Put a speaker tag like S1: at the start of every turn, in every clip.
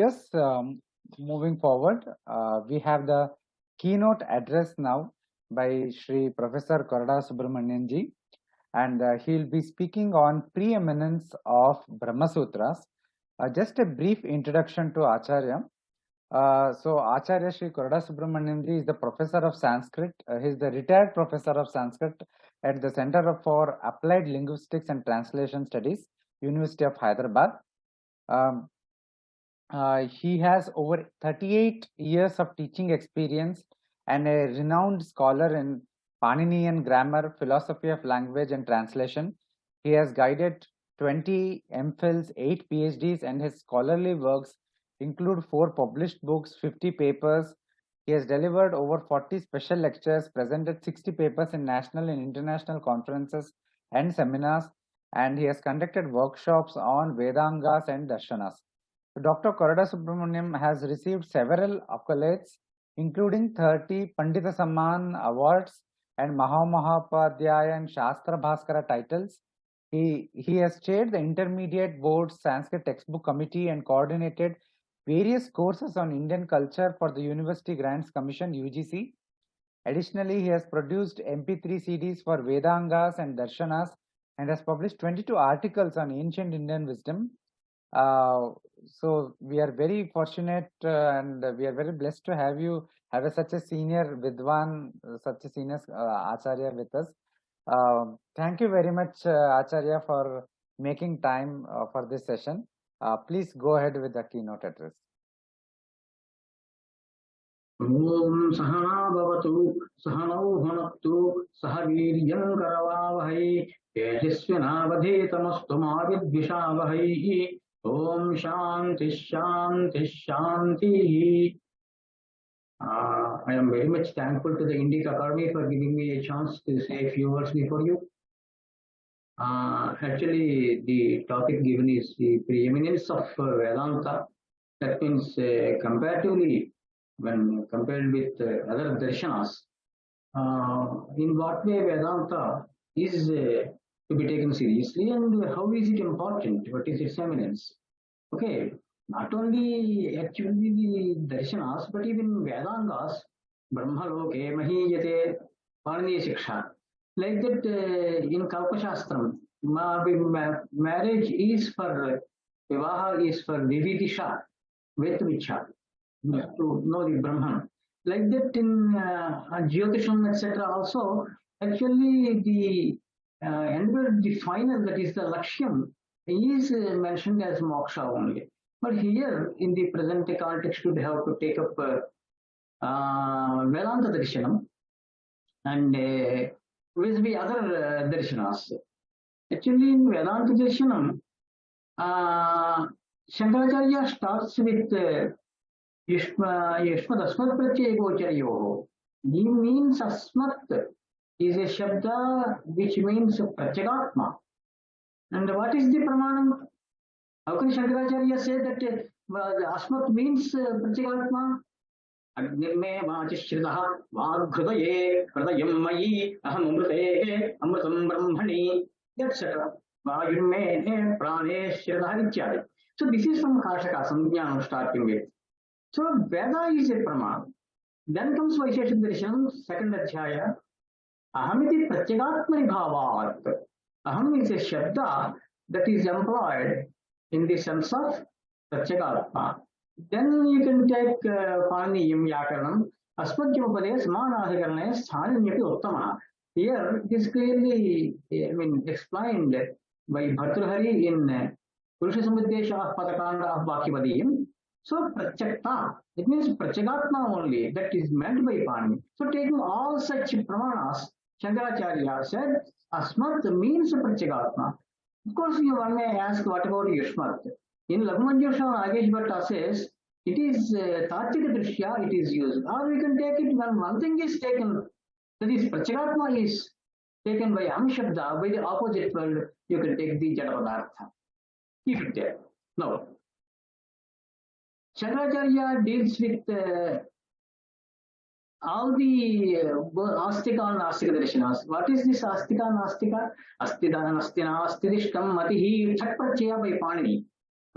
S1: lectures. Moving forward, we have the keynote address now by Shri Professor Korada Subrahmanyam ji, and he will be speaking on preeminence of Brahmasūtras. Just a brief introduction to Acharya. So Acharya Shri Korada Subrahmanyam ji is the professor of Sanskrit. He is the retired professor of Sanskrit at the Center for Applied Linguistics and Translation Studies, University of Hyderabad. He has over 38 years of teaching experience and a renowned scholar in Paninian grammar, philosophy of language and translation. He has guided 20 MPhils, 8 PhDs, and his scholarly works include 4 published books, 50 papers. He has delivered over 40 special lectures, presented 60 papers in national and international conferences and seminars, and he has conducted workshops on Vedangas and Darshanas. Dr. Korada Subrahmanyam has received several accolades, including 30 Pandita Samman awards and Mahamahopadhyaya and Shastra Bhaskara titles. He has chaired the Intermediate Board Sanskrit Textbook Committee and coordinated various courses on Indian culture for the University Grants Commission (UGC). Additionally, he has produced MP3 CDs for Vedangas and Darshanas and has published 22 articles on ancient Indian wisdom. So we are very fortunate and we are very blessed to have you have such a senior Vidwan, such a senior Acharya with us. Thank you very much, Acharya, for making time for this session. Please go ahead with the keynote address.
S2: Om Sahana Bhavatu Sahanau Bhunaktu Sahaviryam Karavavahai Tejasvinavadhetamastu Mavidvishavahai Om Shanti Shanti Shanti. I am very much thankful to the INDICA Academy for giving me a chance to say a few words before you. Actually, the topic given is the preeminence of Vedanta. That means comparatively, when compared with other darshanas, in what way Vedanta is to be taken seriously and how is it important, what is its eminence. Okay, not only actually the darshanas, but even Vedangas, Brahmaloke, Mahiyate, Paraniya Shiksha. Like that in Kalpashastram, marriage is for, Vivaha is for Vividisha, Vetvicha, to know the Brahman. Like that in Jyotisham, etc. also, actually the end, the final, that is the Lakshyam, is mentioned as moksha only. But here, in the present context, we have to take up Vedanta Darshanam and with the other darshanas. Actually, in Vedanta Darshanam, Shankaracharya starts with Yashmad Asmat Pratyaya Gocharayoho. He means Asmat is a Shabda which means Pratyagatma. And what is the Pramanam? How can Shankaracharya say that Asmat means Pratyagatma? Agnirme Vachishridaha Vaghrudaye Hridayam Mayi Aham Amrute Amrutam Brahmani, etc. Vayurme Prane Shridaha Ityadi. So this is from Kashaka Samjnanam starting with. So Veda is a Praman. Then comes Vaisheshik Darshanam, second Adhyaya. Ahamiti Pratyagatmani Bhavat. Aham is a Shabda that is employed in the sense of Pratyagatma. Then you can take Paniyam Yakaranam, Asmadhyamapade, Samanadhikarane, Sthanimyapi Uttama. Here it is clearly explained by Bhartrhari in Purusha Samviddesha Padakanda of Bhaktivadiyam. So Pratyakta, it means Pratyagatma only, that is meant by Pani. So taking all such pramanas, Shankaracharya said Asmat means Pratyagatma. Of course, one may ask, what about Yushmat? In Laghumanjusha, Nagesh Bhatta says, it is Tatvika Drishya, it is used. Or we can take it when one thing is taken, that is Pratyagatma is taken by Amshabda, by the opposite world, you can take the Jadapadartha. Keep it there. Now, Shankaracharya deals with all the Astika and Nastika darshanas. What is this Astika and Nastika? Astidana, Astinishtam, Matihi, Chatprachaya by Panini.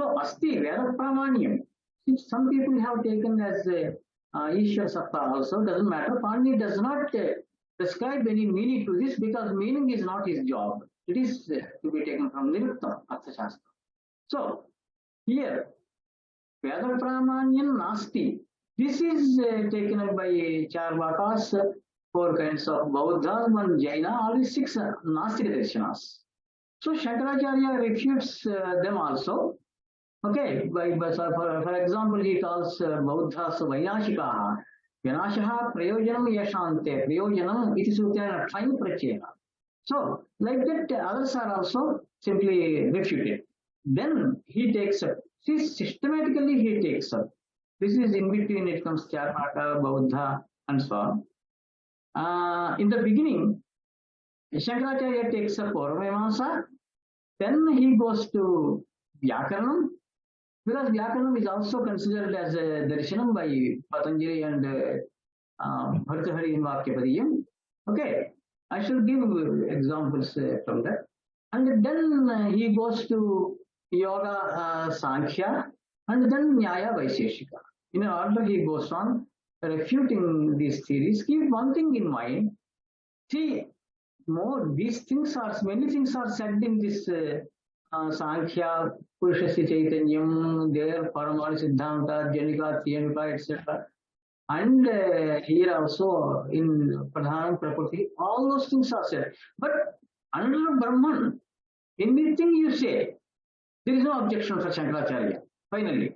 S2: So, Asti, Veda Pramanyam. Some people have taken as Ishwar Satta also, doesn't matter. Panini does not prescribe any meaning to this because meaning is not his job. It is to be taken from Niruktam Arthashastra. So, here, Veda Brahmanyam Nasti. This is taken up by Charvakas, 4 kinds of Buddha, 1 Jaina, all these 6 Nastika Darshanas. So, Shankaracharya refutes them also. Okay, for example, he calls Buddhas Vainashikaha. Vinashaha Prayojanam Yashante, Prayojanam iti sutrena Trai Prachena. So, like that, others are also simply refuted. Then he takes up, see, systematically he takes up. This is in between, it comes Charvaka, Buddha, and so on. In the beginning, Shankaracharya takes up Purvamimamsa, then he goes to Vyakaranam, because Vyakaranam is also considered as a darshanam by Patanjali and Bhartahari in Vakyapadiyam. Okay, I shall give examples from that. And then he goes to Yoga Sankhya and then Nyaya Vaisheshika. In order he goes on refuting these theories. Keep one thing in mind. See, these things are, many things are said in this Sankhya, Purushasya Chaitanyam, there Paramana Siddhanta, Janika, Thiyanika, etc. And here also in Pradhanam Prakriti, all those things are said. But under Brahman, anything you say, there is no objection for Shankaracharya, finally.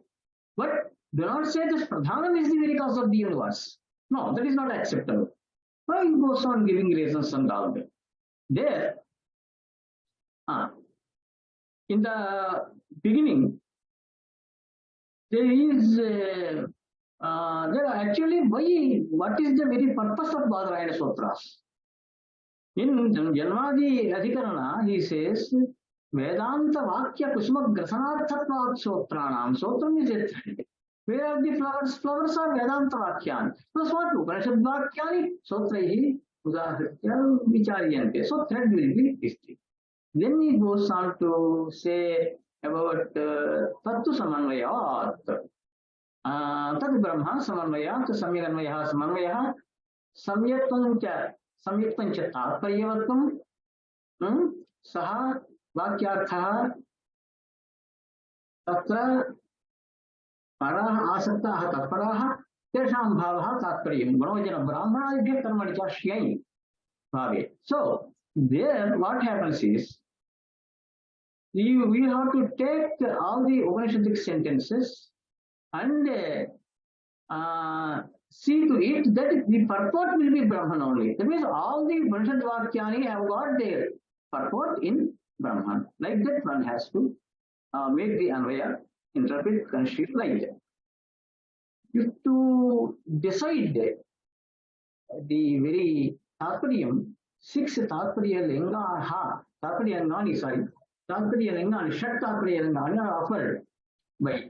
S2: But do not say that Pradhanam is the very cause of the universe. No, that is not acceptable. But he goes on giving reasons and all that. There, in the beginning, there is there actually what is the very purpose of Badarayana Sutras? In Janmadi Adhikarana, he says, Vedanta Vakya Kusma Grasanarthatvat Sotranam. Sotram is a thread. Where are the flowers? Flowers are Vedanta Vakyani. Plus what? Upanishad Vakyani. Sotraihi Udahritya Vicharyante. So thread will be history. Then he goes on to say about Tattu Samanvayat. Tad Brahma Samanvayat, Samyaganvaya Samanvaya, Samyatvancha Tatparyavatvam, Saha Vakyartha, Tatra Paraha Asaktaha Tatparaha, Tesham Bhavaha Tatparyam, Manojana Brahmana Karmani Chashyai Bhave. So, there what happens is, we have to take all the Upanishadic sentences and see to it that the purport will be Brahman only. That means all the Upanishad Vakyani have got their purport in Brahman. Like that, one has to make the Anvaya, interpret, construe like that. If to decide the very Tatparyam, 6 Tatparya Lingaha, Tatparya Lingani, sorry, Tatparya Lingani, Shat Tatparya Lingani are offered by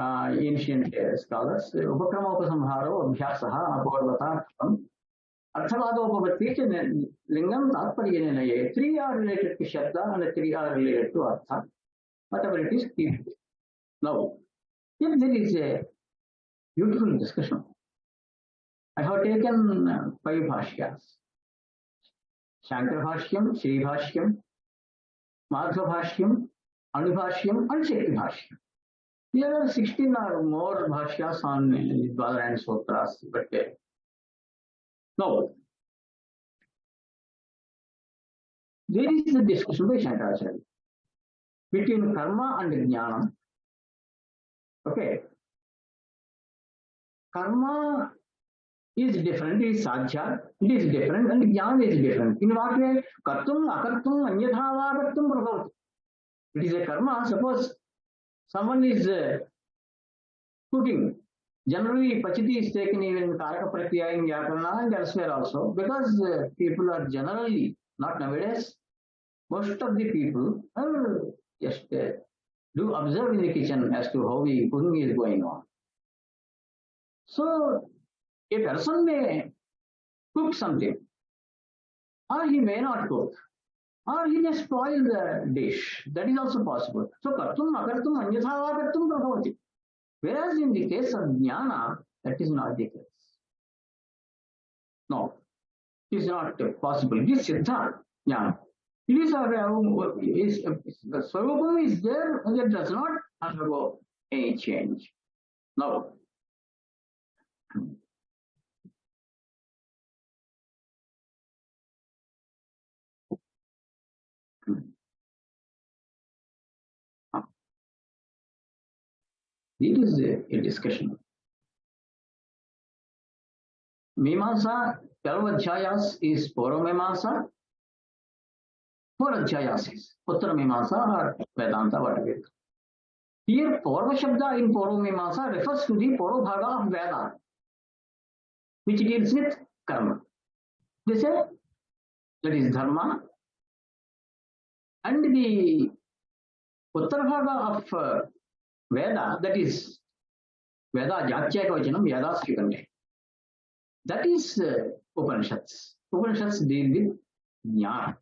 S2: ancient scholars. Upakramapasamharo, Abhyasaha, Apurvatartham, Arthavadopavati, Lingam, Tatparya Ninaye. 3 are related to Shabda and 3 are related to Artha. Whatever it is, keep it. Now, if there is a beautiful discussion, I have taken 5 bhashyas. Shankara Bhashyam, Shri Bhashyam, Madhva Bhashyam, Anu Bhashyam, and Shakti Bhashyam. There are 16 or more bhashyas on Badarayana Sutras. But now, there is a discussion by Shankaracharya between karma and jnana. Okay. Karma is different, it is sadhya, it is different, and jnana is different. In what way? Kartum, akartum, anyatha vakartum prabhavati. It is a karma. Suppose someone is cooking. Generally, pachiti is taken even in Karaka Pratyaya in Vyakarana and elsewhere also, because people are generally, not nowadays, most of the people are just do observe in the kitchen as to how the cooking is going on. So, a person may cook something, or he may not cook, or he may spoil the dish. That is also possible. So, kartum, akartum, anyatha vakartum prabhavati. Whereas in the case of jnana, that is not the case. No, it is not possible. It is siddha jnana. It is the Swarupam is there and it does not undergo any change. No. It is a discussion. Mimamsa, 12 adhyayas is Poro Mimamsa. 4 adhyayas is Uttara Mimamsa or Vedanta, whatever. Here, Poro Shabda in Poro Mimamsa refers to the Poro Bhaga of Veda, which deals with karma. They say that is dharma, and the Uttara Bhaga of Veda, that is Veda Jatya Vachanam Vedas Kikande. That is Upanishads. Upanishads deal with jnana.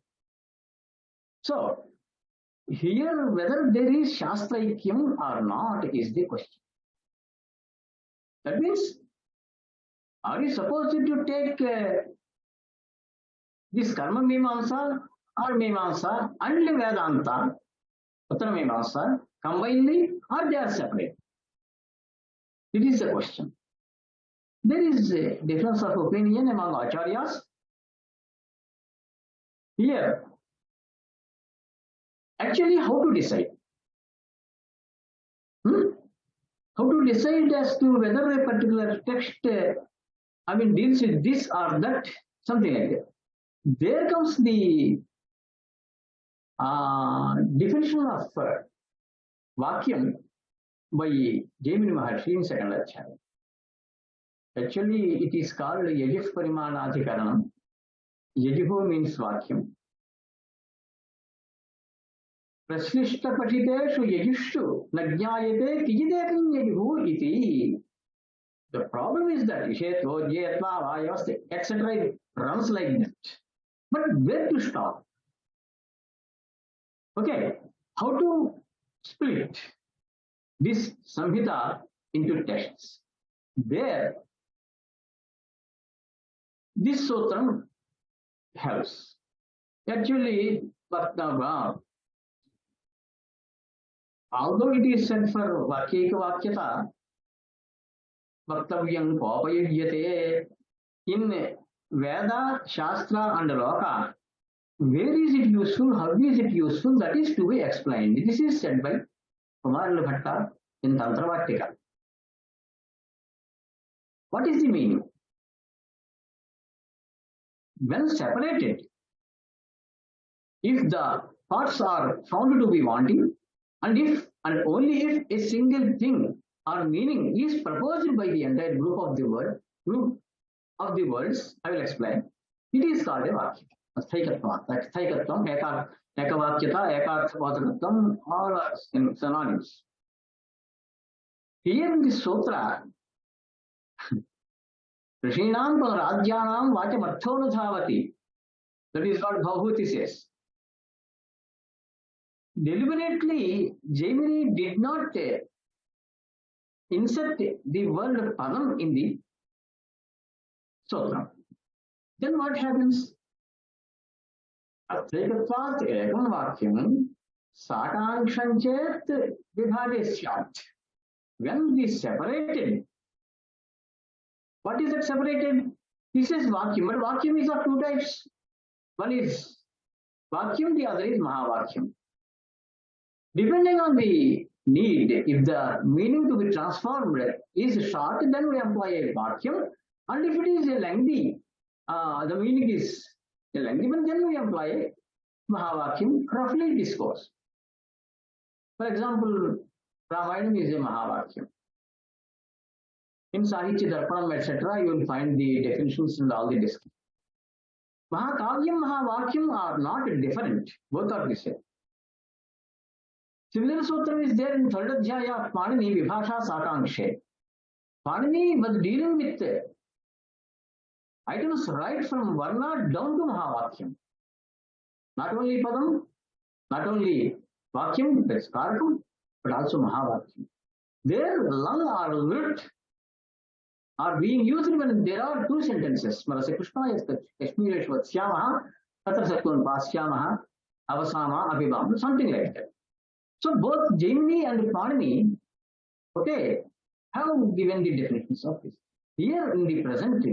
S2: So, here whether there is Shastraikyam or not is the question. That means, are you supposed to take this Karma Mimamsa or Mimamsa and Vedanta, Uttara Mimamsa, combinedly or they are separate? It is the question. There is a difference of opinion among acharyas. Here, actually, how to decide? How to decide as to whether a particular text, deals with this or that, something like that. There comes the definition of Vakyam by Jaimini Maharshi in second lecture. Actually, it is called Yajif Parimanadhikaranam. Yajiho means Vakyam. Prashlishta Patiteshu Yajishu Nagyayate Kijidekam Yajihu iti. The problem is that Ishetvo, Jyatva, Vayavaste, etc. It runs like that. But where to stop? Okay, how to split this Samhita into texts? There, this sutram helps. Actually, although it is said for Vakyeka Vakyata, Vaktavyam Papayudyate, in Veda, Shastra and Loka, where is it useful, how is it useful, that is to be explained. This is said by Kumarila Bhatta in Tantravartika. What is the meaning? When separated, if the parts are found to be wanting, and if and only if a single thing or meaning is proposed by the entire group of the words, I will explain. It is called a Vakya. Sthaikatvam, Ekavakyata, Ekarthavatakatvam, all are synonyms. Here in this sutra, Rishinam Radhyanam Vachamarthonudhavati. That is what Bhavahuti says. Deliberately, Jaimini did not insert the word padam in the sutra. Then what happens? Athekatvat ekam vakyam sakangshanchet vibhadesyat. When we separated, what is that separated? He says vakyam, but vakyam is of two types. One is vakyam, the other is mahavakyam. Depending on the need, if the meaning to be transformed is short, then we employ a vakyam, and if it is a lengthy, the meaning is a lengthy, but then we employ a mahavakyam, roughly discourse. For example, Ramayana is a mahavakyam. In Sahitya Darpanam, etc., you will find the definitions and all the discussion. Mahakavyam, mahavakyam are not different, both are the same. Similar sutra is there in third adhyaya of Panini, Vibhasha Sakangshe. Panini was dealing with items right from Varna down to Mahavakyam. Not only Padam, not only Vakyam, that's Karakam, but also Mahavakyam. Their lung or lit are being used when there are two sentences. Smarase Krishna is Kashmireshwar Syamaha, Tatra Sattvan Pasyamaha, Avasama, Abhibam, something like that. So both Jaimini and Panini, okay, have given the definitions of this. Here in the present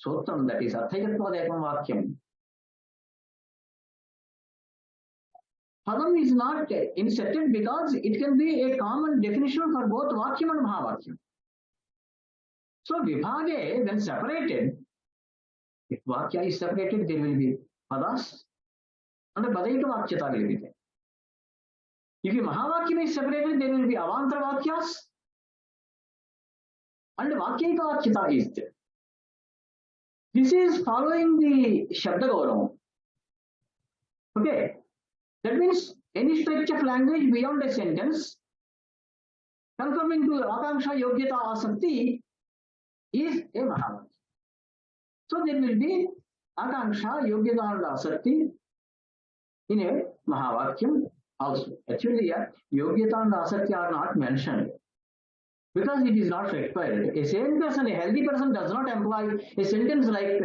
S2: Sotram, that is Arthayatva Vakyam, Padam is not inserted because it can be a common definition for both Vakyam and Mahavakyam. So Vibhage, when separated, if Vakya is separated, there will be Padas and a Padaika Vakyata will be there. If the Mahavakyam is separated, there will be Avantra Vakyas and Vakyaika Vakyata is there. This is following the Shabda Gauravam. Okay. That means any stretch of language beyond a sentence conforming to Akanksha Yogyata Asakti is a Mahavakyam. So there will be Akanksha Yogyata and Asakti in a Mahavakyam also. Actually, here, Yogyata and Asakti are not mentioned because it is not required. A sane person, a healthy person does not employ a sentence like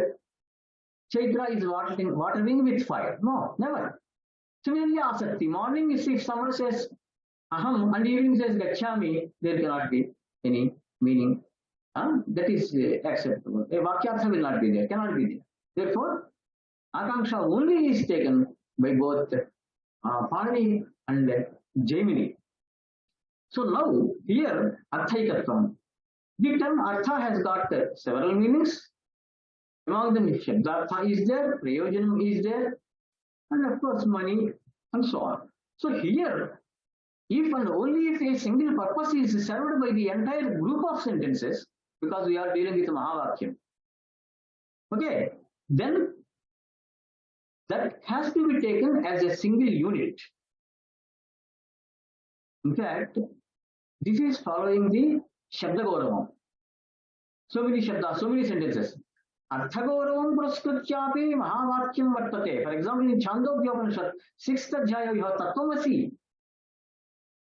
S2: Chaitra is watering with fire. No, never. Similarly, Asakti. Morning, if someone says Aham and evening says Gachami, there cannot be any meaning. That is acceptable. A Vakyartha will not be there, cannot be there. Therefore, Akanksha only is taken by both Panini and Jaimini. So now, here, Arthaikatvam. The term Artha has got several meanings. Among them, Ṣaḍdarśanas is there, Prayojanam is there, and of course money and so on. So here, if and only if a single purpose is served by the entire group of sentences, because we are dealing with Mahavakyam, okay, then that has to be taken as a single unit. In fact, this is following the Shabda Gauravam. So many Shabdas, so many sentences. Arthagauravam praskrityapi Mahavakyam vartate. For example, in Chandogyopanishad, 6th Adhyaya, you have Tattvamasi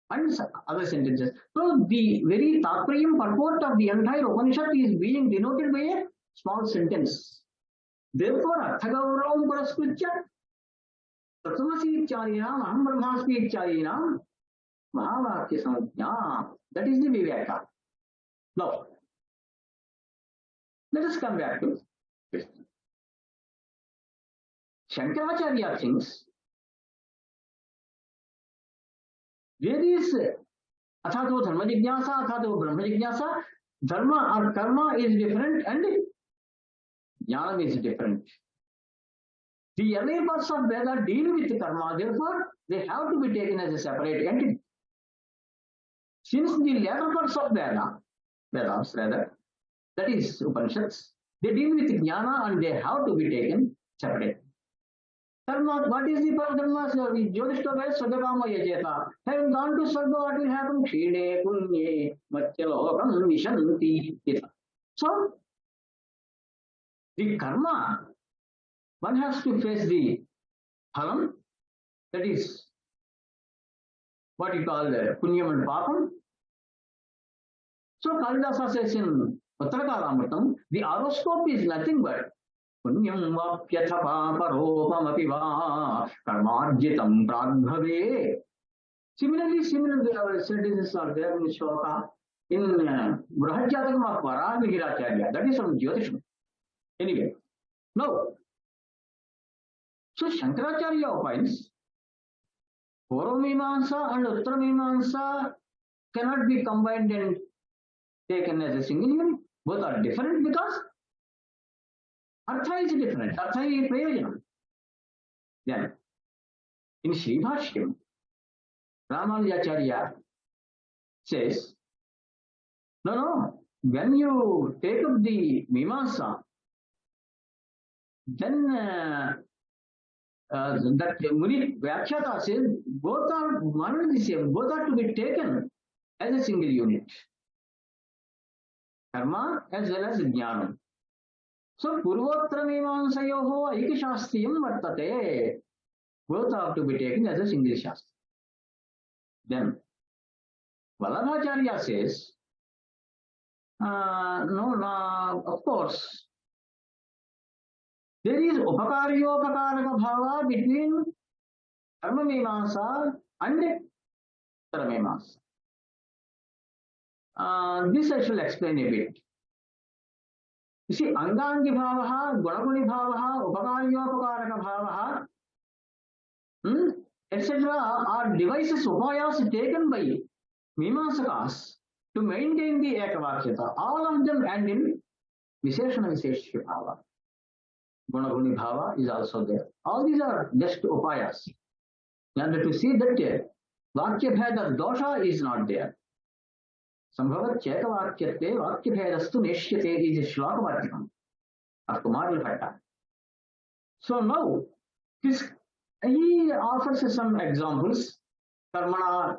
S2: and other sentences. So the very Tatrayam purport of the entire Upanishad is being denoted by a small sentence. Therefore, Arthagauravam praskritya Tattvamasi ityadinam Aham Brahmasmi ityadinam Mahavakya samajñā. That is the Viveka. Now, let us come back to this. Shankaracharya thinks there is Athato Dharma Jignasa, Athato Brahma Jignasa, Dharma or Karma is different and Jnana is different. The earlier parts of Veda deal with Karma, therefore they have to be taken as a separate entity. Since the later parts of Vedas rather, that is Upanishads, they deal with Jnana and they have to be taken separate. Karma, what is the Paradharma? Jyotishtoga Swadharma Yajeta. Having gone to Swadha, what will happen? Kshine, Punye, Mathyalokam, Vishanti. So, the Karma, one has to face the Phalam, that is what you call the Punyam and Papam. So, Kalidasa says in Uttarakaramatam, the horoscope is nothing but Punyam vapyatha paparopam apiva karmarjitam pradbhave. Similarly, similar sentences are there in Shloka in Brahajyatakam of Varamihiracharya. That is from Jyotisham. Anyway, now, so Shankaracharya opines, Purvamimamsa and Uttaramimamsa cannot be combined and taken as a single unit. Both are different because Artha is different. Artha is Prayojanam. Then, in Sribhashyam, Ramanujacharya says, no, when you take up the Mimamsa, then that Muni Vyakhyata says both are one and the same, both are to be taken as a single unit. Karma as well as Jnanam. So Purvottara Mimamsayoho Aikashastiyam Vartate. Both have to be taken as a single Shastra. Then Vallabhacharya says, no, of course, there is upakaryopakaraka bhava between karma mimamsa and taramimamsa. This I shall explain a bit. You see, angangi bhavaha, gunaguni bhavaha, upakaryopakaraka bhavaha, etc. are devices, upayas taken by Mimamsakas to maintain the ekavakyata. All of them end in Visheshana Visheshya bhava. Gunaguni bhava is also there. All these are just upayas. And to see that Vakya Bheda dosha is not there. Sambhavat Chekavakyate Vakya Bhedastu Neshyate is a Shlaka Vatyam of Kumar Bhatta. So now, he offers some examples. Karmana,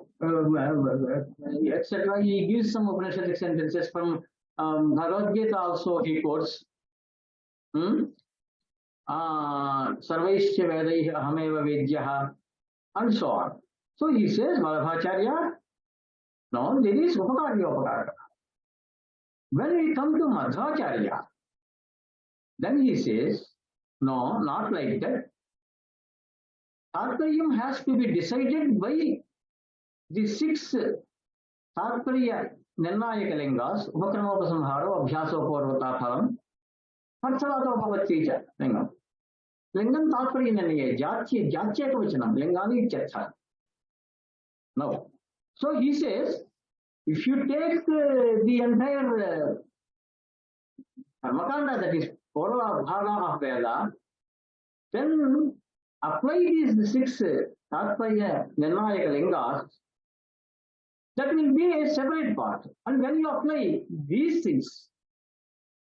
S2: etc. He gives some Upanishadic sentences from Bhagavad Gita also he quotes. Sarvaishya Vedaih Ahameva Vidyaha and so on. So he says, Vallabhacharya, no, there is Upakaryopakaraka. When we come to Madhvacharya, then he says, no, not like that. Tatparyam has to be decided by the 6 Tatparya Nirnayaka Lingas, Upakramapasamharo, Abhyasoporvataphalam, Patsavatopavatticha Lingam. Lingam Tatparya Nirnaya, Jatchekavachanam, Lingani Chatha. No. So he says, if you take the entire Karmakanda, that is Purva Bhava of Veda, then apply these 6 Tatparya Nirnayaka Lingas, that will be a separate part. And when you apply these things,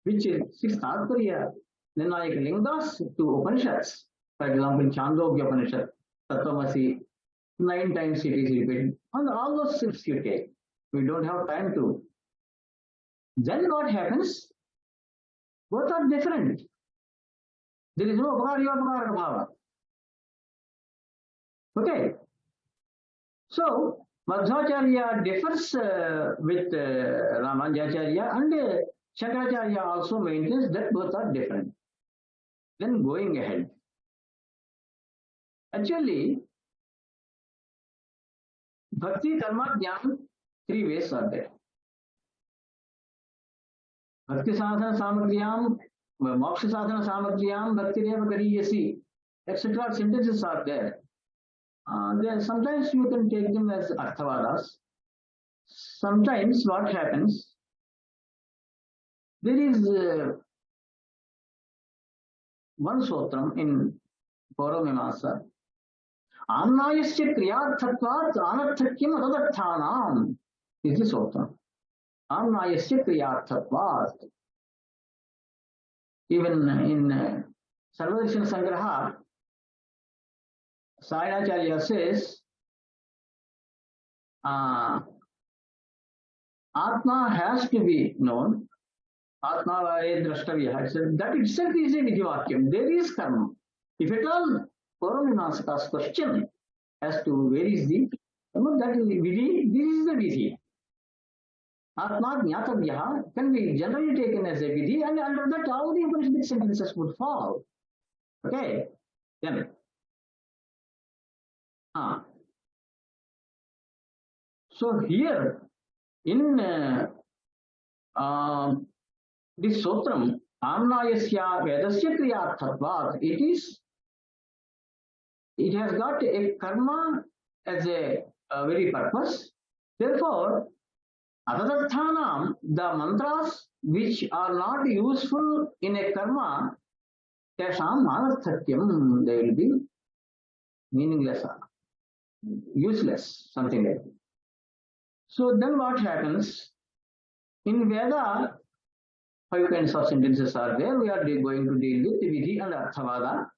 S2: which is 6 Tatparya Nirnayaka Lingas to Upanishads, for example, Chandogya Upanishad, Tattvamasi, 9 times it is repeated, and all those 6 you take. We don't have time to. Then what happens? Both are different. There is no Upakaryopakaraka bhava. Okay. So, Madhvacharya differs with Ramanujacharya, and Shankaracharya also maintains that both are different. Then going ahead. Actually, Bhakti, Karma, Jnana, 3 ways are there. Bhakti Sadhana Samagriyam, Moksha Sadhana Samagriyam, Bhakti Reva Kariyasi, etc. sentences are there. Sometimes you can take them as Arthavadas. Sometimes what happens, there is one sutram in Paurvamimamsa, Amnayasya Kriyarthatvat Anarthakyam Adadarthanam is the sutram. Amnayasya Kriyarthatvat. Even in Ṣaḍdarśanas Sangraha, Sayadacharya says, Atma has to be known. Atma vare drashtavya. That itself is a vidhivakyam. There is karma. If at all, Paurvamimamsaka's question as to where is the karma, that is the vidhi, this is the vidhi. Atma jnatavya can be generally taken as a vidhi, and under that all the Upanishadic sentences would fall. Okay? Then. So here in this sutram, Amnayasya Vedasya Kriyarthatvat, it has got a karma as a very purpose. Therefore, Adadarthanam, the mantras which are not useful in a karma, tesham anarthakyam, they will be meaningless, useless, something like that. So then what happens? In Veda, 5 kinds of sentences are there. We are going to deal with Vidhi and Arthavada.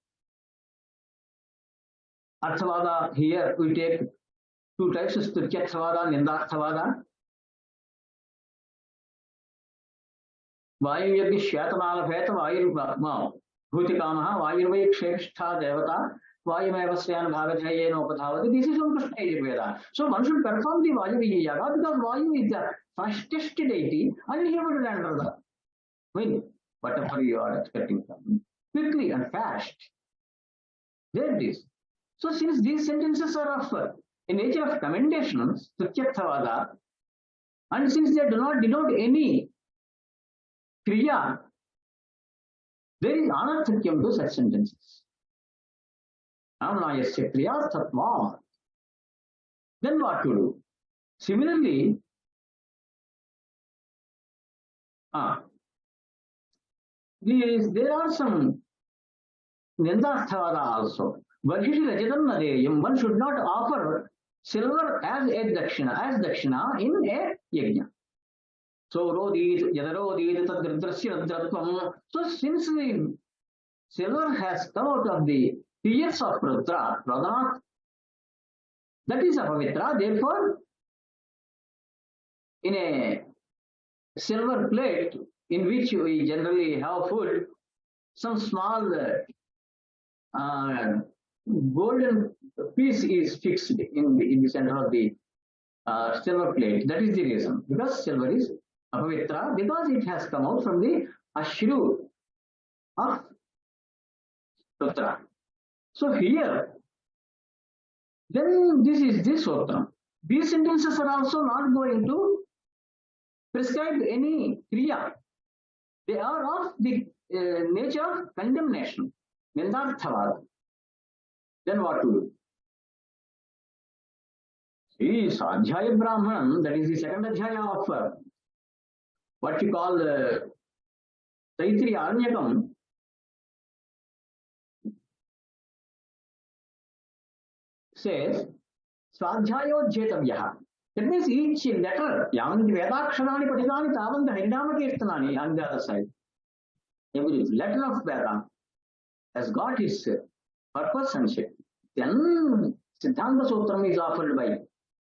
S2: Arthavada, here we take 2 types, Stutyarthavada, Nindarthavada. Vayu Yagi Shyatanala Bheta Vayu Bhutikamaha Vayurvai Kshepishtha Devata Vayumeva Swayan Bhavajayenopathavati. This is from Krishna Yajurveda. So one should perform the Vayuviya Yaga because Vayu is the fastest deity and he would render the wind, whatever you are expecting from him, quickly and fast. There it is. So since these sentences are of a nature of commendations, Stutyarthavada, and since they do not denote any kriya, there is anarthakyam to such sentences. Namnayasya kriyasthatma. Then what to do? Similarly, there are some Nindarthavada also. Varhishi Rajadam Nadeyam, one should not offer silver as dakshina in a yajna. So Rodit, Yadarodit, Tadridrasya Dratvam. So since the silver has come out of the tears of Pradhanat, that is apavitra, therefore, in a silver plate in which we generally have food, some small golden piece is fixed in the center of the silver plate. That is the reason. Because silver is apavitra, because it has come out from the ashru of Putra. So here, then this is this Sutram. These sentences are also not going to prescribe any kriya. They are of the nature of condemnation. Nindarthavada. Then what to do? See, Sadhyaya Brahmanam, that is the second adhyaya of what we call Taittiriya Aranyakam, says Swadhyayodjetavyaha. That means each letter, Yavanti Vedaksharani Patitani Tavanta Harinama Kirtanani on the other side. Every letter of Veda has got its purpose and shape. Then Siddhanta Sutram is offered by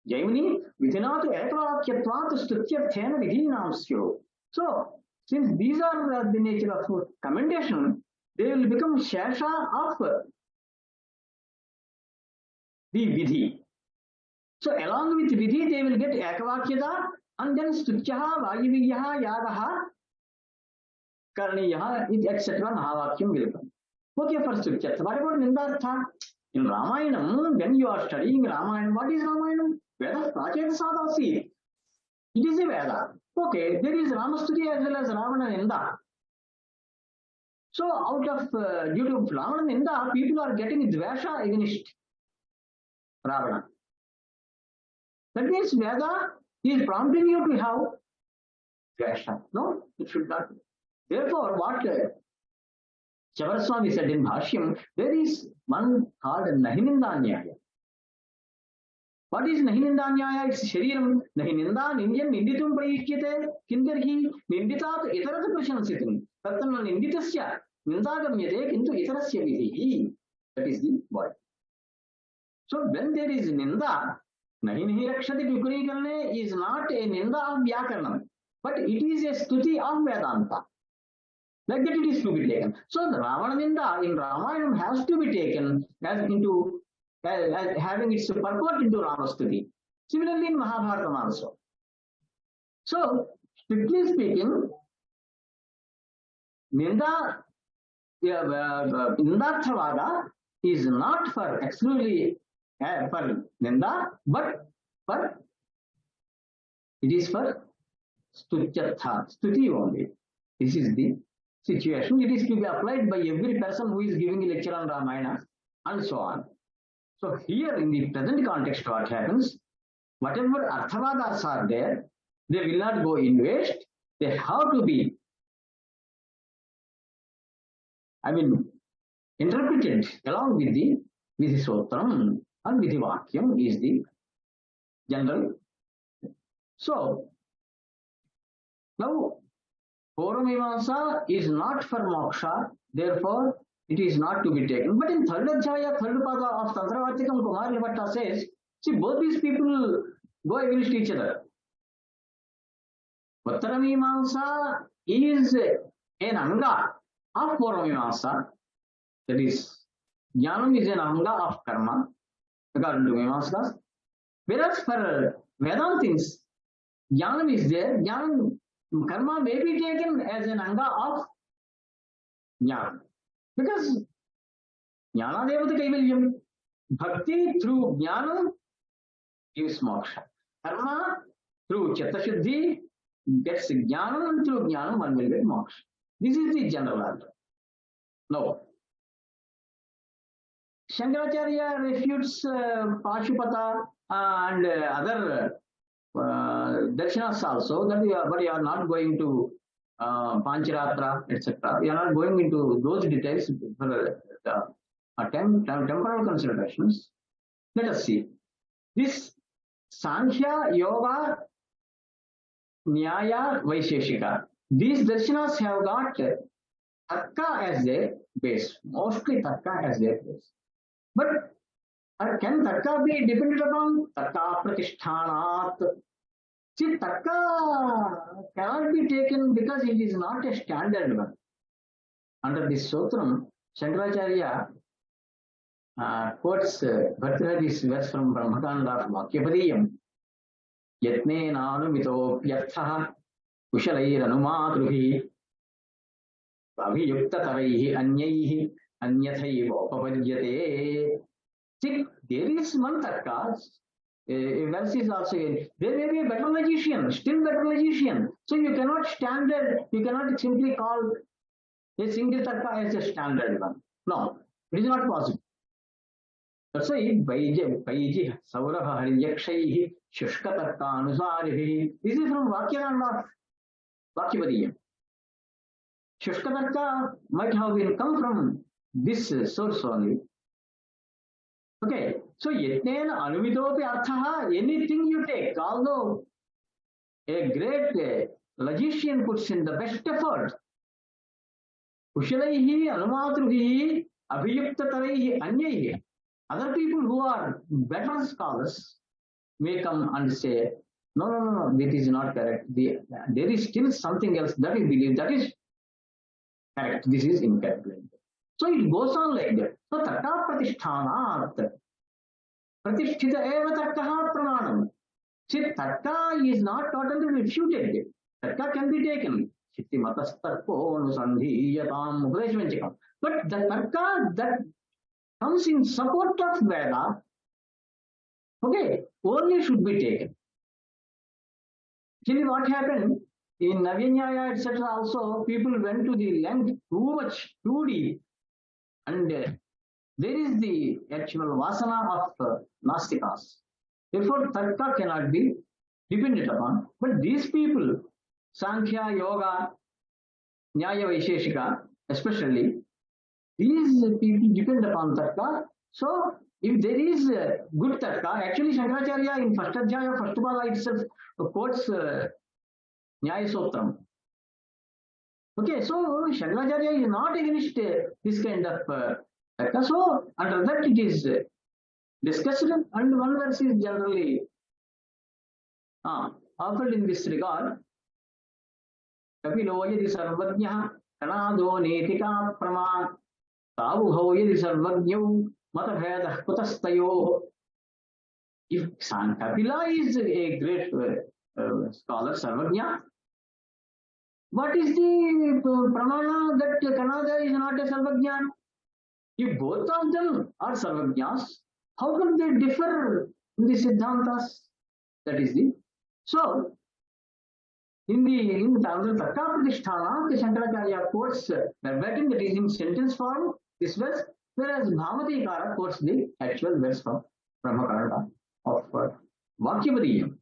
S2: Jaimini Vidhinatu Ekavakyatvat Stutyarthena Vidhinamsyo. So, since these are the nature of commendation, they will become Shesha of the Vidhi. So, along with Vidhi, they will get Ekavakyata and then Stutyaha, Vayuviyaha, Yagaha, Karniyaha, etc. Mahavakyam will come. Okay, for Stutyartha. What about Nindartha? In Ramayanam, when you are studying Ramayanam, what is Ramayanam? Veda Pracheta Sadasi. It is a Veda. Okay, there is Ramastuti as well as Ravana Ninda. So, out of due to Ravana Ninda, people are getting Dvesha against Ravana. That means Veda is prompting you to have Dvesha. No, it should not. Therefore, what Chavaraswami said in Bhashyam, there is one called Nahinindanyaya. What is Nahinindanyaya? It's Shariram. Nahininda, Nindyam, Ninditum Prayishyate, Kinderhi, Ninditat, Itarat Prashansitim. Tatana Ninditasya, Nindagamyate, into Itarasya Vidhi. That is the word. So when there is Ninda, Nahinihi Rakshati Vikurīkarane is not a Ninda of Vyakaranam, but it is a Stuti of Vedanta. Like that it is to be taken. So the Ravana Ninda in Ramayana has to be taken as into as having its purport into Ramastuti. Similarly in Mahabharata also. So strictly speaking, Ninda Nindarthavada is not for exclusively for Ninda, but for it is for Stutyartha, Stuti only. This is the situation. It is to be applied by every person who is giving a lecture on Ramayana and so on. So here in the present context, what happens? Whatever Arthavadas are there, they will not go in waste. They have to be, interpreted along with the Vidhisotram, and Vidhivakyam is the general. So now Purvamimamsa is not for moksha, therefore it is not to be taken. But in third adhyaya, third pada of Tantravartikam, Kumar Livatta says, see, both these people go against each other. Uttaramimamsa is an anga of Puramimamsa, that is, Jnanam is an anga of karma, according to Mimamsakas. Whereas for Vedantins, Jnanam is there, Jnanam, karma may be taken as an anga of Jnana. Because Jnana Devata Kaivalyam, Bhakti through Jnana gives moksha. Karma through Chitta-shuddhi gets Jnana, and through Jnana one will get moksha. This is the general order. Now, Shankaracharya refutes Pashupata and other darshanas also, that but you are not going to Pancharatra, etc. You are not going into those details for temporal considerations. Let us see. This Sankhya, Yoga, Nyaya, Vaisheshika. These darshanas have got Tarka as their base, mostly Tarka as their base. But can Tarka be depended upon? Tarka Pratishthanat. See, Tarka cannot be taken because it is not a standard one. Under this Sotram, Shankaracharya quotes Bhartrihari's verse from Brahmakanda of Vakyapadiyam. Yatne nanumito pyarthaha kushalairanumatruhi abhiyuktataraihi anyaihi anyathaiva upapadyate. See, there is one Tarka. A verse is also there may be a better logician, still better logician. So you cannot you cannot simply call a single Tarka as a standard one. No, it is not possible. That's why Paiji Sauraha Hariyakshayi Shushka Tarka Anusarihi. This is from Vakyananda Vakyapadiyam. Shushka Tarka might have been come from this source only. Okay, so Yatnena Anuvitopi Arthaha, anything you take, although a great logician puts in the best effort, Kushalaihi, Anumatruhi, Abhiyuktataraihi, Anyaihi, other people who are better scholars may come and say, no, this is not correct. There is still something else that is believed, that is correct, this is incorrect. So it goes on like that. So Tarka Pratishthanat. Pratisthita eva Tarkaha Pramanam. See, Tarka is not totally refuted. Tarka can be taken. Chitti Matastarko Nusandhiyatam Upadeshvanchikam. But the Tarka that comes in support of Veda, okay, only should be taken. Actually, what happened in Navyanyaya, etc., also people went to the length too much, too deep. And there is the actual vasana of Nastikas. Therefore, Tarka cannot be depended upon. But these people, Sankhya, Yoga, Nyaya, Vaisheshika, especially, these people depend upon Tarka. So, if there is good Tarka, actually Shankaracharya in first Adhyaya, first Pala itself quotes Nyaya Sotram. Okay, so Shankaracharya is not against this kind of Tarka. So, under that it is discussed, and one verse is generally offered in this regard. Kapilo yadi sarvajñah kanado netika prama tavuho yadi sarvajñau matabhedah kutastayo. If Kapila is a great scholar, sarvajña, what is the pramana that Kanada is not a sarvajña? If both of them are sarvajñas, how can they differ in the siddhantas? That is the so. In the Tarka Pratisthana, the Shankaracharya quotes verbatim, that is in sentence form, this verse, whereas Brahmavidyā quotes the actual verse from Brahmakarada of Vakyapadiyam.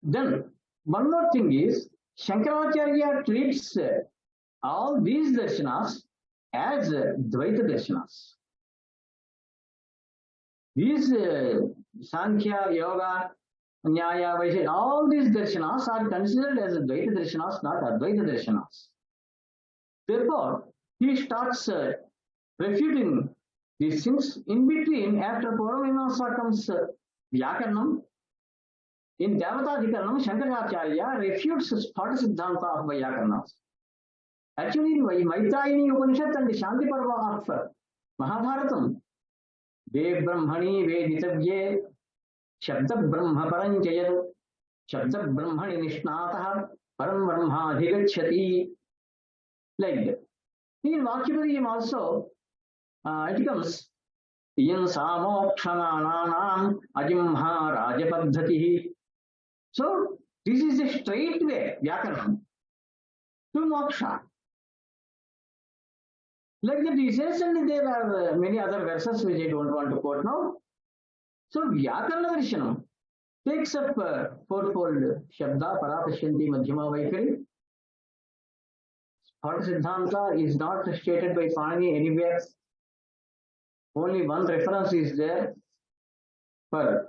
S2: Then, one more thing is, Shankaracharya treats all these darshanas as Dvaita darshanas. These Sankhya, Yoga, Nyaya, Vaisheshika, all these darshanas are considered as Dvaita darshanas, not Advaita darshanas. Therefore, he starts refuting these things. In between, after Puramimamsa comes Vyakaranam, in Devatadhikaranam, Shankaracharya refutes Sphata Siddhanta of Vyakarnas. Actually, in Maitrayini Upanishad and the Shanti Parva of Mahabharatam, Ve Brahmani Veditavye Shabda Brahma Paranjayat Shabda Brahmani Nishnatah Param Brahma Dhigachati. Like that. In Vakyavadiyam also, it comes Yin Samokshananam Ajimha Rajapadhatihi. So, this is a straight way, Vyakaranam, to moksha. Like that he says, and there are many other verses which I don't want to quote now. So, Vyakarana Darshanam takes up fourfold Shabda, Parapashyanti, Madhyama, Vaikari. Sphata Siddhanta is not stated by Panini anywhere. Only one reference is there for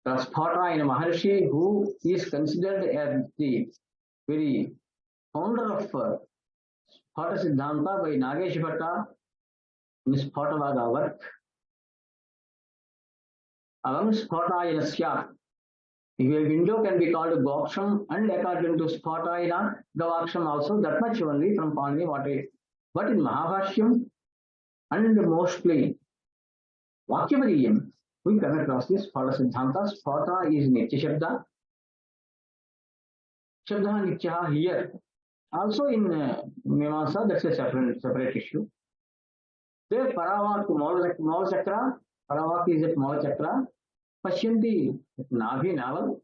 S2: Sphata in Maharshi, who is considered as the very founder of Sphata Siddhanta by Nagesh Bhatta in Sphatavada work. Avam Sphatayinasya. A window can be called Goksham, and according to Sphatayina, Gavaksham also, that much only from Panini what is. But in Mahabhashyam and mostly Vakyavadiyam, we come across this Sphata Siddhanta. Sphata is Nitya Shabda. Shabda Nitya here. Also in Mimamsa, that's a separate issue. There Paravak Mala Chakra, Paravak is at Mala Chakra, Pashyanti Navi Naval,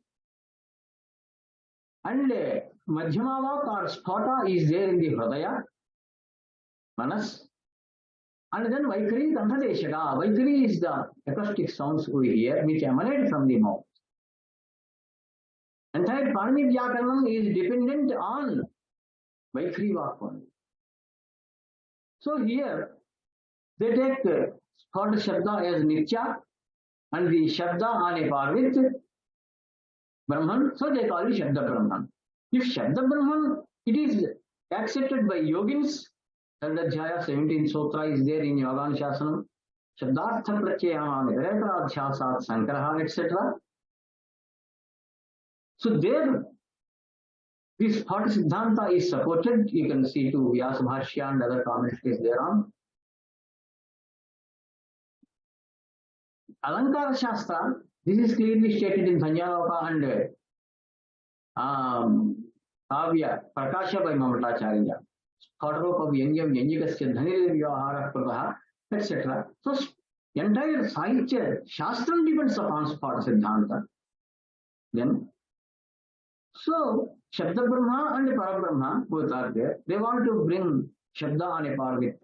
S2: and Madhyamavak or Sphata is there in the Hridaya, Manas, and then Vaikari Dantadeshaka. Vaikari is the acoustic sounds we hear which emanate from the mouth. Entire Panini Vyakaranam is dependent on Vaikari Vak only. So here they take Sphata Shabda as Nitya and the Shabda on a par with Brahman, so they call it Shabda Brahman. If Shabda Brahman, it is accepted by yogins. Ṣaḍdarśanas 17th Sutra is there in Yoganuṣāsanam. Ṣaḍdarśa Pratyayam Nidaratradhyāsāt Sankaraha, etc. So there, this Sphata Siddhanta is supported. You can see to Vyasa Bhashya and other commentaries thereon. Alankara Shastra, this is clearly stated in Dhanjaloka and Kavya Prakasha by Mamatacharya. Thotropa Vyangyam Vyanjikasya Dhanir Vyavahara Pradaha, etc. So entire Sahitya Shastram depends upon Sphata Siddhanta. Then, so Shabda Brahma and Parabrahma both are there. They want to bring Shabda on a par with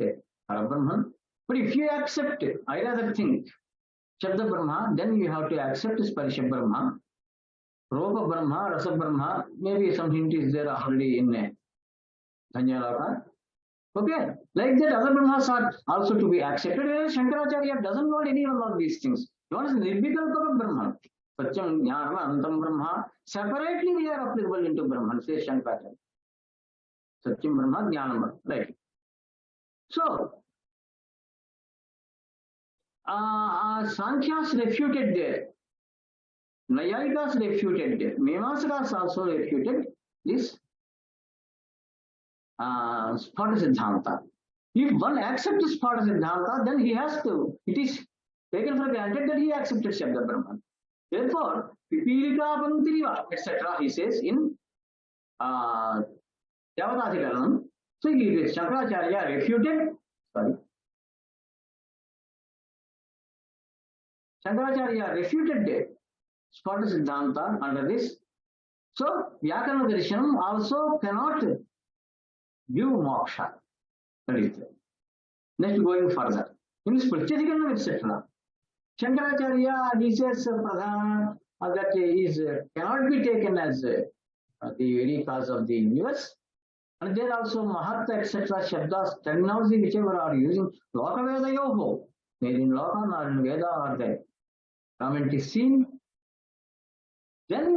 S2: Parabrahman. But if you accept it, I rather think Shabda Brahma, then you have to accept Sparsha Brahma, Rupa Brahma, Rasa Brahma, maybe some hint is there already in Dhanjaloka. Okay, like that other Brahmas are also to be accepted. Shankaracharya doesn't want any one of these things. He wants Nirvikalpa Brahman. Satyam Jnanam Antam Brahma. Separately they are applicable into Brahman, says Shankaracharya. Satyam Brahma Jnanam. Right. So, Sankhyas refuted there. Nayayikas refuted there. Mimamsakas also refuted this Sphata Siddhanta. If one accepts Sphata Siddhanta, then he has to, it is taken for granted that he accepted Shabda Brahman. Therefore, Pipilika Pantiriva, etc., he says in Devatadhikaranam. So, Shankaracharya refuted, Shankaracharya refuted Sphata Siddhanta under this. So, Vyakarana Darshanam also cannot give moksha. That is it. Next, going further. In Pratyadhikaranam, etc., Shankaracharya, he says Pradhana, that is cannot be taken as the very cause of the universe. And there also Mahatma, etc., Shabdas, terminology, whichever are using, Loka Veda Yoho, neither in Loka nor in Veda are there. Comment is seen. Then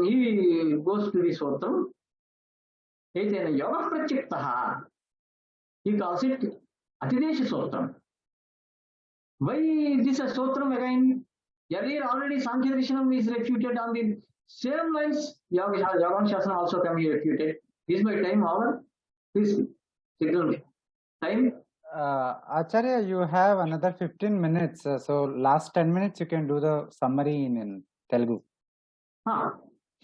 S2: he goes to the Sotram. Etena Yoga Pratyaktaha. He calls it Atidesha Sotram. Why this a Sotram again? Earlier already Sankhya Darshanam is refuted on the same lines. Yogānuśāsana also can be refuted. Is my time over? Please signal me. Time?
S1: Acharya, you have another 15 minutes. So last 10 minutes you can do the summary in Telugu.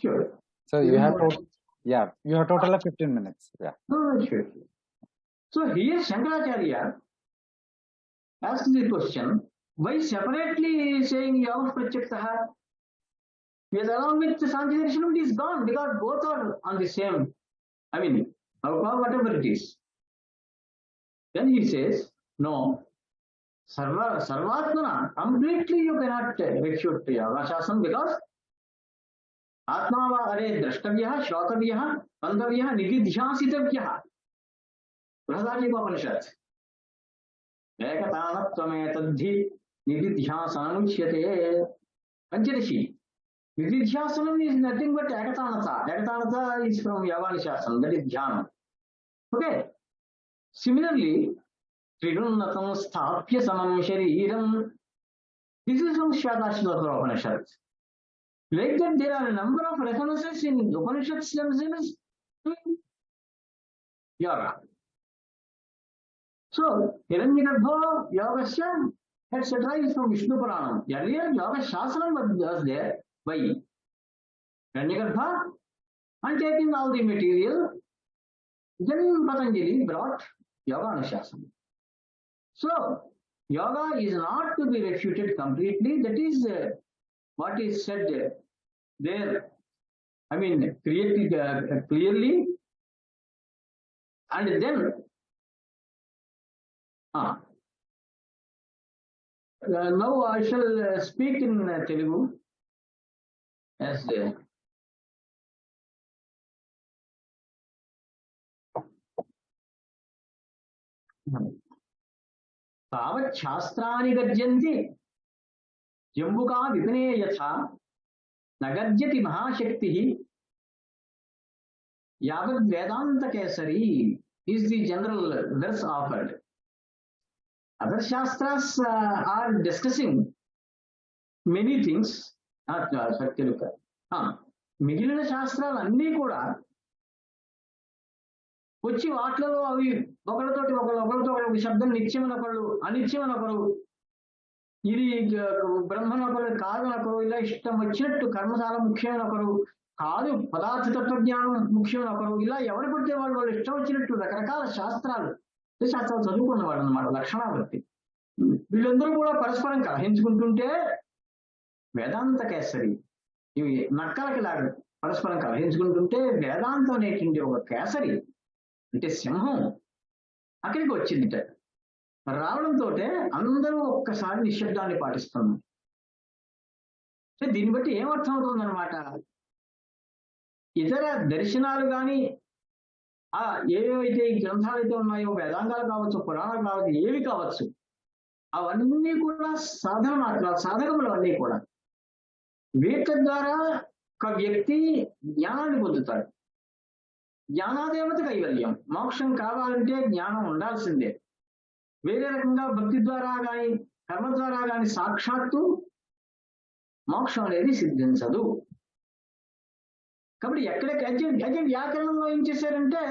S2: Sure.
S1: So you have you have total of 15 minutes. Yeah.
S2: Sure. So here Shankaracharya asks the question, why separately saying Yoga Pratyaktaha? Yes, along with the Sankhya Darshanam, it is gone because both are on the same, whatever it is. Then he says, no, Sarvatmana, completely you cannot refute Yoga-shasana because Atmava are drashtavyah, shrotavyah, pandavyah, nididhyasitavyah. Brahmasūtras. Ekatanatvame nididhyasanuchyate. Panchadashi. Nididhyasanam is nothing but ekatanata. Ekatanata is from Yogānuśāsana, that is dhyana. Okay. Similarly, Tridunnatam sthapya samam shariram. This is from Ṣaḍdarśanas Upanishads. Like that, there are a number of references in Upanishads themselves to yoga. So, Hiranyagarbha, Yogasya, etc. is from Vishnu Puranam. Earlier, Yoga Shasanam was there. Why? Hiranyagarbha, and taking all the material, then Patanjali brought Yogānuśāsana. So, yoga is not to be refuted completely. That is what is said there. Clearly. And then, now I shall speak in Telugu as तावत् शास्त्राणि गर्जन्ति जम्बुका विपिने यथा न गर्जति महाशक्तिः यावद् वेदांत Kesari is the general verse offered. Other shastras are discussing many things. మిగిలిన శాస్త్రాలు అన్నీ కూడా వచ్చి వాటిలో అవి ఒకరితో ఒక శబ్దం నిత్యమనొకరు అనిత్యమనొకరు ఇది బ్రహ్మనొకరు కాదనొకరు ఇలా ఇష్టం వచ్చినట్టు కర్మశాల ముఖ్యమనొకరు కాదు పదార్థ తత్వజ్ఞానం ముఖ్యమనొకరు ఇలా ఎవరు పడితే వాళ్ళు ఇష్టం వచ్చినట్టు రకరకాల శాస్త్రాలు చదువుకున్నవాడు అన్నమాట లక్షణావర్తి. వీళ్ళందరూ కూడా పరస్పరం కలహించుకుంటుంటే వేదాంత కేసరి ఇవి నక్కలకి లాగా పరస్పరం కలహించుకుంటుంటే వేదాంతం అనేటువంటి ఒక కేసరి అంటే సింహం అక్కడికి వచ్చిందిట. రావడంతో అందరూ ఒక్కసారి నిశ్శబ్దాన్ని పాటిస్తున్నాం. దీన్ని బట్టి ఏమర్థం అవుతుందన్నమాట, ఇతర దర్శనాలు కానీ ఏవేవైతే ఈ గ్రంథాలు అయితే ఉన్నాయో వేదాంగాలు కావచ్చు, పురాణాలు కావచ్చు, ఏవి కావచ్చు, అవన్నీ కూడా సాధన మాత్రాలు, సాధకములు అన్నీ కూడా. వీటి ద్వారా ఒక వ్యక్తి జ్ఞానాన్ని పొందుతాడు. జ్ఞానాదేవత కైవల్యం. మోక్షం కావాలంటే జ్ఞానం ఉండాల్సిందే. వేరే రకంగా భక్తి ద్వారా కానీ కర్మ ద్వారా కానీ సాక్షాత్తు మోక్షం అనేది సిద్ధించదు. కాబట్టి అయితే వ్యాకరణంలో ఏం చేశారంటే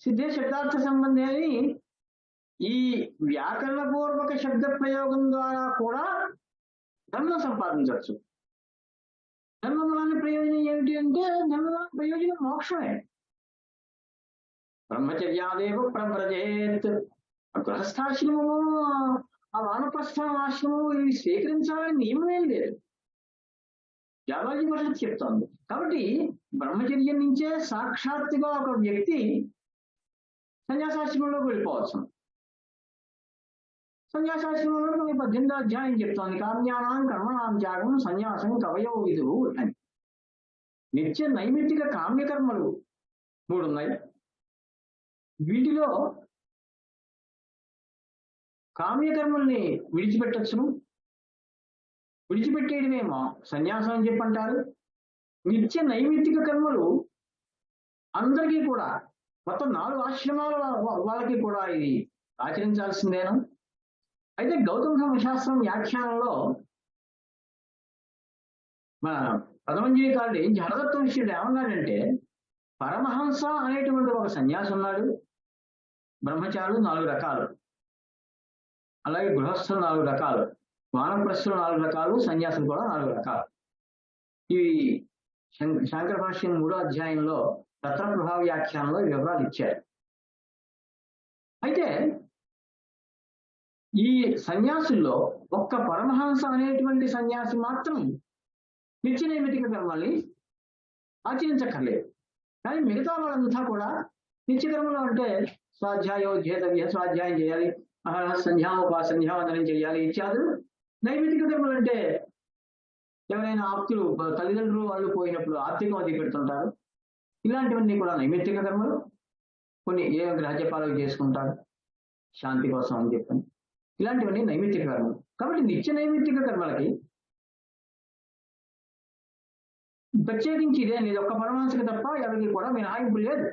S2: సిద్ధే శబ్దార్థ సంబంధి అని ఈ వ్యాకరణ పూర్వక శబ్ద ప్రయోగం ద్వారా కూడా ధర్మం సంపాదించవచ్చు. ధర్మం వల్ల ప్రయోజనం ఏమిటి అంటే ధర్మం వల్ల ప్రయోజనం మోక్షమే. బ్రహ్మచర్యాదేవ ప్రవ్రజేత్. గృహస్థాశ్రమము ఆ వానప్రస్థాశ్రమము ఇవి స్వీకరించాలని నియమమేం లేదు. జాబాజీ పరిషత్ చెప్తోంది. కాబట్టి బ్రహ్మచర్యం నుంచే సాక్షాత్తుగా ఒక వ్యక్తి సన్యాసాశ్రమంలోకి వెళ్ళిపోవచ్చు. సన్యాసాశ్రమంలో 18వ అధ్యాయం చెప్తోంది, కామ్యానాం కర్మణాం త్యాగం సన్యాసం కవయో విదువు అని. నిత్య నైమిత్తిక కామ్యకర్మలు 3 ఉన్నాయి. వీటిలో కామ్యకర్మల్ని విడిచిపెట్టచ్చును. విడిచిపెట్టేయడమేమో సన్యాసం అని చెప్పంటారు. నిత్య నైమిత్తిక కర్మలు అందరికీ కూడా మొత్తం 4 ఆశ్రమాల వాళ్ళకి కూడా ఇది ఆచరించాల్సిందేను. అయితే గౌతమ ధర్మశాస్త్రం వ్యాఖ్యానంలో మన పదమంజలికారుడు జడదత్త విషయుడు ఏమన్నాడంటే, పరమహంస అనేటువంటి ఒక సన్యాసి ఉన్నాడు, బ్రహ్మచారులు 4 రకాలు, అలాగే గృహస్థులు 4 రకాలు, వానప్రస్థులు 4 రకాలు, సన్యాసులు కూడా 4 రకాలు. ఇవి శంకర భాష్యం 3వ అధ్యాయంలో రత్న ప్రభావ వ్యాఖ్యానంలో వివరాలు ఇచ్చారు. అయితే ఈ సన్యాసుల్లో ఒక్క పరమహంస అనేటువంటి సన్యాసి మాత్రం నిత్య నైమిత్తిక కర్మల్ని ఆచరించక్కర్లేదు. కానీ మిగతా వాళ్ళంతా కూడా నిత్యకర్మలు అంటే స్వాధ్యాయో చేతవ్య, స్వాధ్యాయం చేయాలి, సంధ్యావందనం చేయాలి ఇత్యాదులు. నైమిత్తిక కర్మలు అంటే ఎవరైనా ఆప్తులు, తల్లిదండ్రులు వాళ్ళు పోయినప్పుడు ఆర్థికం అది పెడుతుంటారు. ఇలాంటివన్నీ కూడా నైమిత్తిక కర్మలు. కొన్ని ఏ గ్రహజపాలు చేసుకుంటారు శాంతి కోసం అని చెప్పని, ఇలాంటివన్నీ నైమిత్తిక కర్మలు. కాబట్టి నిత్య నైమిత్తిక కర్మలకి ప్రత్యేకించి ఇదే అనేది ఒక్క పరమహంసకి తప్ప ఎవరికి కూడా మినహాయింపు లేదు.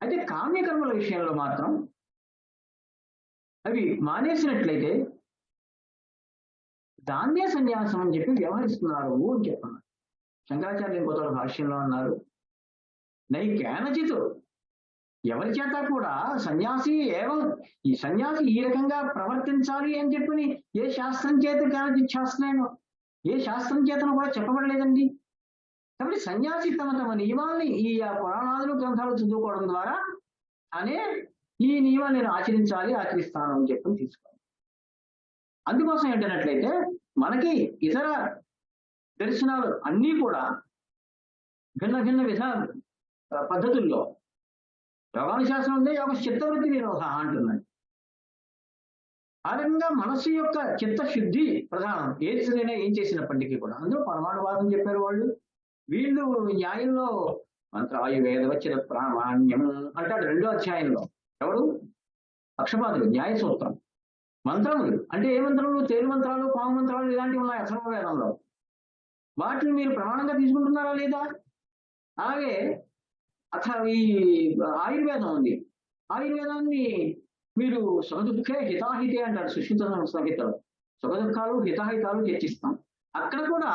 S2: అయితే కామ్యకర్మల విషయంలో మాత్రం అవి మానేసినట్లయితే దాన్నే సన్యాసం అని చెప్పి వ్యవహరిస్తున్నారు అని చెప్తున్నారు. శంకరాచార్య కొత్త భాష్యంలో అన్నారు, నై కేనచిత్, ఎవరి చేత కూడా సన్యాసి ఈ సన్యాసి ఈ రకంగా ప్రవర్తించాలి అని చెప్పని ఏ శాస్త్రం చేత కేనచిత్ శాస్త్రమేనో ఏ శాస్త్రం చేతను కూడా చెప్పబడలేదండి. కాబట్టి సన్యాసి తమ నియమాల్ని ఈ పురాణాలు గ్రంథాలు చదువుకోవడం ద్వారా అనే ఈ నియమాన్ని నేను ఆచరిస్తాను అని చెప్పి తీసుకోవాలి. అందుకోసం ఏంటన్నట్లయితే మనకి ఇతర దర్శనాలు అన్నీ కూడా భిన్న భిన్న పద్ధతుల్లో యోగానుశాసనం ఉందే, యోగ చిత్తవృత్తి నిరోధ అంటున్నాడు. ఆ రకంగా మనస్సు యొక్క చిత్తశుద్ధి ప్రధానం. ఏదైనా ఏం చేసినప్పటికీ కూడా అందులో పరమాణువాదం చెప్పారు వాళ్ళు. వీళ్ళు న్యాయంలో మంత్రాయువేద వచ్చిన ప్రామాణ్యం అంటాడు 2వ అధ్యాయంలో. ఎవరు? పక్షపాతులు. న్యాయ సూత్రం. మంత్రములు అంటే ఏ మంత్రములు? తేలు మంత్రాలు, పాము మంత్రాలు ఇలాంటివి ఉన్నాయి అథర్వవేదంలో. వాటిని మీరు ప్రమాణంగా తీసుకుంటున్నారా లేదా? అలాగే ఈ ఆయుర్వేదం ఉంది. ఆయుర్వేదాన్ని మీరు సుఖదుఖే హితాహితే అంటారు సుష్మిత సంహితలో. సుఖదుఖాలు హితాహితాలు చర్చిస్తాం. అక్కడ కూడా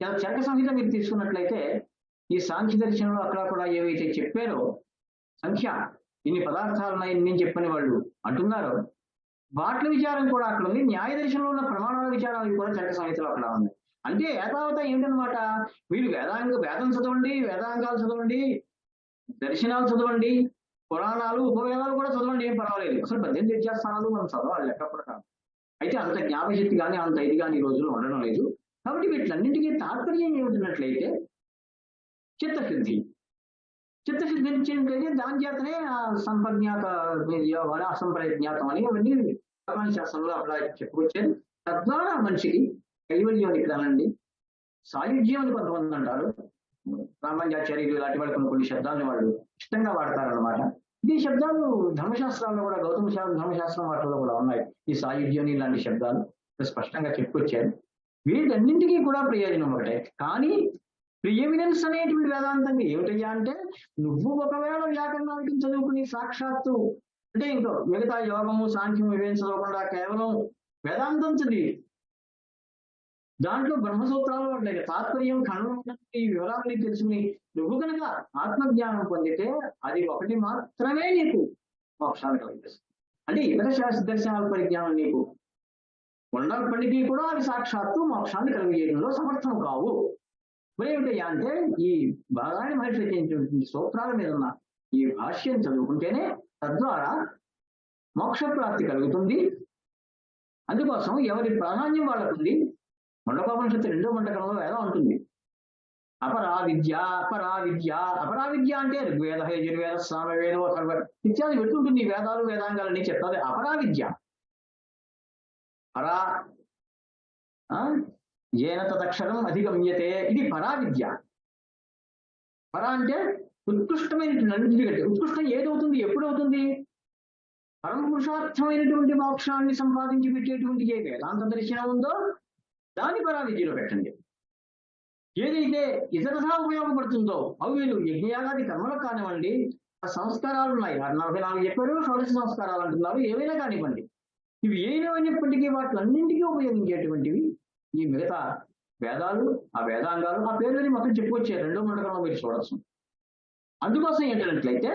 S2: చరక సంహిత మీరు తీసుకున్నట్లయితే ఈ సాంఖ్య దర్శనంలో అక్కడ కూడా ఏవైతే చెప్పారో సంఖ్య ఇన్ని పదార్థాలు ఉన్నాయి నేను చెప్పని వాళ్ళు అంటున్నారో వాటి విచారం కూడా అక్కడ ఉంది. న్యాయ దర్శనంలో ఉన్న ప్రమాణాల విచారాలు కూడా చరక సంహితలో అక్కడ ఉంది. అంటే ఏతావత ఏంటనమాట, మీరు వేదం చదవండి, వేదాంగాలు చదవండి, దర్శనాలు చదవండి, పురాణాలు ఉపవేదాలు కూడా చదవండి, ఏం పర్వాలేదు. అసలు 18 విద్యాస్థానాలు మనం చదవాలి లెక్క ప్రకారం. అయితే అంత జ్ఞాపశక్తి కానీ అంత ఇది కానీ ఈ రోజుల్లో ఉండడం లేదు. కాబట్టి వీటిలన్నింటికీ తాత్పర్యం ఏమిటన్నట్లయితే చిత్తశుద్ధి. చిత్తశుద్ధి ఇచ్చినట్లయితే దాని చేతనే సంపజ్ఞాత అసంప్రజ్ఞాతం అని అవన్నీ శాస్త్రంలో అట్లా చెప్పుకొచ్చారు. తద్వారా మనిషికి కైవల్యం ఇక్కడనండి సాయుధ్యం అని కొంతమంది అంటారు. బ్రహ్మవిద్యాచార్యులు ఇలాంటి వాళ్ళు కొన్ని శబ్దాలను వాళ్ళు ఇష్టంగా వాడతారనమాట. ఈ శబ్దాలు ధర్మశాస్త్రాల్లో కూడా గౌతమ ధర్మశాస్త్రం వాటిలో కూడా ఉన్నాయి. ఈ సాయుధ్యం ఇలాంటి శబ్దాలు స్పష్టంగా చెప్పుకొచ్చారు. వీటన్నింటికీ కూడా ప్రయోజనం ఒకటే. కానీ ప్రియమినెన్స్ అనేటువంటి వేదాంతంగా ఏమిటయ్యా అంటే, నువ్వు ఒకవేళ వ్యాకరణానికి చదువుకుని సాక్షాత్తు అంటే ఇంకో మిగతా యోగము సాంఖ్యం ఇవేం చదవకుండా కేవలం వేదాంతం చదివి దాంట్లో బ్రహ్మసూత్రాలు అంటే తాత్పర్యం ఖండం ఈ వివరాలని తెలుసుకుని నువ్వు కనుక ఆత్మజ్ఞానం పొందితే అది ఒకటి మాత్రమే నీకు మోక్షాన్ని కలిగిస్తుంది. అంటే ఇతర శాస్త్ర దర్శనాల పరిజ్ఞానం నీకు ఉన్నప్పటికీ కూడా అది సాక్షాత్తు మోక్షాన్ని కలిగేయడంలో సమర్థం కావు. మరి ఏమిటయ్యా అంటే ఈ బాగానే మహర్షి రచించినటువంటి సూత్రాల మీద ఉన్న ఈ భాష్యం చదువుకుంటేనే తద్వారా మోక్ష ప్రాప్తి కలుగుతుంది. అందుకోసం ఎవరి ప్రాధాన్యం వాళ్ళకుంది. మండకోపనిషత్తు 2వ మండకంలో వేదం ఉంటుంది, అపరావిద్య అపరావిద్య. అపరావిద్య అంటే ఋగ్వేద యజుర్వేద సామవేద ఇత్యాది పెట్టుకుంటుంది. వేదాలు వేదాంగాలని చెప్తాది అపరావిద్య. పరా ఏన తదక్షరం అధిగమ్యతే, ఇది పరావిద్య. పర అంటే ఉత్కృష్టమైనటువంటి ఉత్కృష్టం ఏదవుతుంది, ఎప్పుడవుతుంది? పరమ పురుషార్థమైనటువంటి మోక్షాన్ని సంపాదించి పెట్టేటువంటి ఏ వేదాంత దర్శనం ఉందో దాన్ని పరావిద్యలో పెట్టండి. ఏదైతే ఇతరథా ఉపయోగపడుతుందో అవి వీళ్ళు యజ్ఞయాగాది కర్మలకు కానివ్వండి, ఆ సంస్కారాలు ఉన్నాయి 44 చెప్పారు, షోడశ సంస్కారాలు అంటున్నారు, ఏవైనా కానివ్వండి, ఇవి ఏమైనప్పటికీ వాటిలన్నింటికీ ఉపయోగించేటువంటివి ఈ మిగతా వేదాలు, ఆ వేదాంగాలు, ఆ పేర్లని మొత్తం చెప్పుకొచ్చే 2వ మండలంలో మీరు చూడొచ్చు. అందుకోసం ఏంటంటే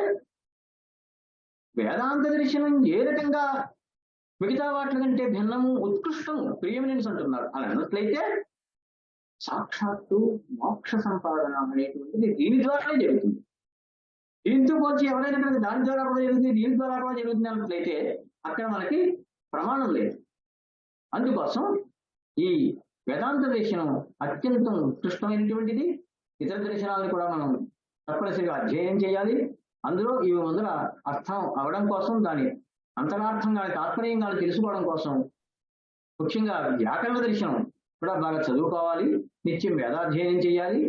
S2: వేదాంత దర్శనం ఏ రకంగా మిగతా వాటి కంటే భిన్నము, ఉత్కృష్టము, ప్రియమినెన్స్ అంటున్నారు. అలా అన్నట్లయితే సాక్షాత్తు మోక్ష సంపాదన అనేటువంటిది దీని ద్వారానే జరుగుతుంది. దీంతో పోల్చి ఎవరైనా కనుక దాని ద్వారా కూడా జరుగుతుంది, దీని ద్వారా కూడా జరుగుతుంది అన్నట్లయితే అక్కడ మనకి ప్రమాణం లేదు. అందుకోసం ఈ వేదాంత దర్శనం అత్యంతం ఉత్కృష్టమైనటువంటిది. ఇతర దర్శనాలను కూడా మనం తప్పనిసరిగా అధ్యయనం చేయాలి. అందులో ఇవి ముందర అర్థం అవడం కోసం, దాని అంతరార్థంగా తాత్పర్యంగా తెలుసుకోవడం కోసం ముఖ్యంగా వ్యాకరణ దర్శనం కూడా బాగా చదువుకోవాలి. నిత్యం వేదాధ్యయనం చేయాలి.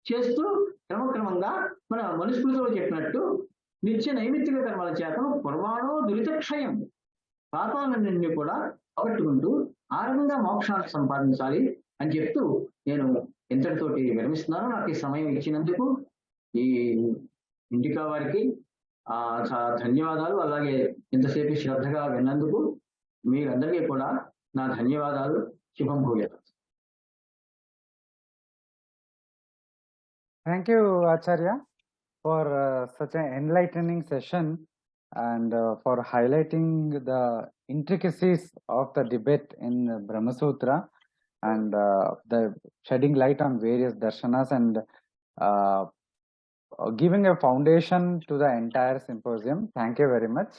S2: చేస్తూ క్రమక్రమంగా మన మనుస్మృతిలో చెప్పినట్టు నిత్య నైమిత్తిక కర్మల చేత పుర్వాణో దురితక్షయం, పాపాలన్నింటినీ కూడా పగట్టుకుంటూ ఆ రకంగా మోక్షాన్ని సంపాదించాలి అని చెప్తూ నేను ఇంతటితోటి విరమిస్తున్నాను. నాకు ఈ సమయం ఇచ్చినందుకు ఈ ఇండికా వారికి చాలా ధన్యవాదాలు. అలాగే ఇంతసేపు శ్రద్ధగా విన్నందుకు మీరందరికీ కూడా నా ధన్యవాదాలు. శుభం భూయాత్.
S1: Thank you, Acharya, for such an enlightening session and for highlighting the intricacies of the debate in Brahmasutra and the shedding light on various darshanas and giving a foundation to the entire symposium. Thank you very much.